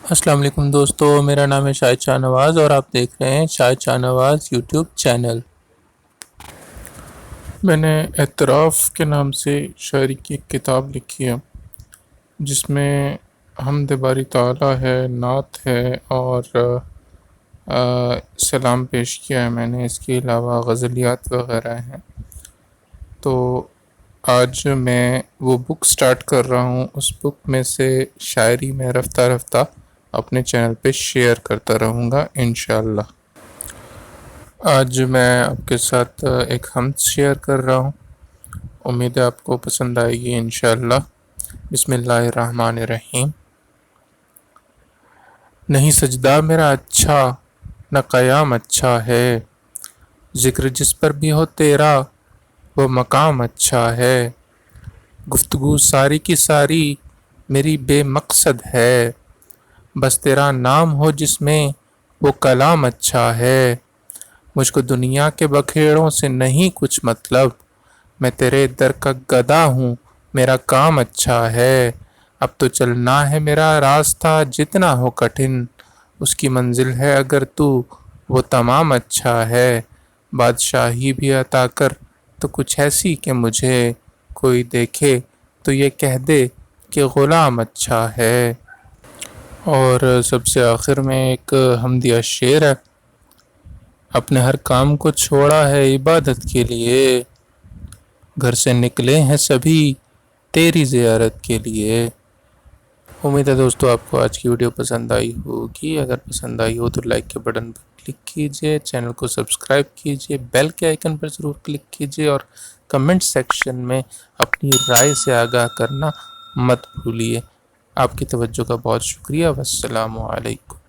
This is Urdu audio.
السلام علیکم دوستو، میرا نام ہے شاہد شاہ نواز اور آپ دیکھ رہے ہیں شاہد شاہ نواز یوٹیوب چینل۔ میں نے اعتراف کے نام سے شاعری کی ایک کتاب لکھی ہے جس میں حمد باری تعالیٰ ہے، نعت ہے اور سلام پیش کیا ہے میں نے۔ اس کے علاوہ غزلیات وغیرہ ہیں۔ تو آج میں وہ بک سٹارٹ کر رہا ہوں، اس بک میں سے شاعری میں رفتہ رفتہ اپنے چینل پہ شیئر کرتا رہوں گا انشاءاللہ۔ آج میں آپ کے ساتھ ایک حمد شیئر کر رہا ہوں، امید ہے آپ کو پسند آئے گی انشاءاللہ۔ بسم اللہ الرحمن الرحیم۔ نہیں سجدہ میرا اچھا نہ قیام اچھا ہے، ذکر جس پر بھی ہو تیرا وہ مقام اچھا ہے، گفتگو ساری کی ساری میری بے مقصد ہے، بس تیرا نام ہو جس میں وہ کلام اچھا ہے، مجھ کو دنیا کے بکھیڑوں سے نہیں کچھ مطلب، میں تیرے در کا گدا ہوں میرا کام اچھا ہے، اب تو چلنا ہے میرا راستہ جتنا ہو کٹھن، اس کی منزل ہے اگر تو وہ تمام اچھا ہے، بادشاہی بھی عطا کر تو کچھ ایسی کہ مجھے کوئی دیکھے تو یہ کہہ دے کہ غلام اچھا ہے۔ اور سب سے آخر میں ایک حمدیہ شعر ہے۔ اپنے ہر کام کو چھوڑا ہے عبادت کے لیے، گھر سے نکلے ہیں سبھی تیری زیارت کے لیے۔ امید ہے دوستو آپ کو آج کی ویڈیو پسند آئی ہوگی۔ اگر پسند آئی ہو تو لائک کے بٹن پر کلک کیجئے، چینل کو سبسکرائب کیجئے، بیل کے آئیکن پر ضرور کلک کیجئے اور کمنٹ سیکشن میں اپنی رائے سے آگاہ کرنا مت بھولیے۔ آپ کی توجہ کا بہت شکریہ۔ والسلام علیکم۔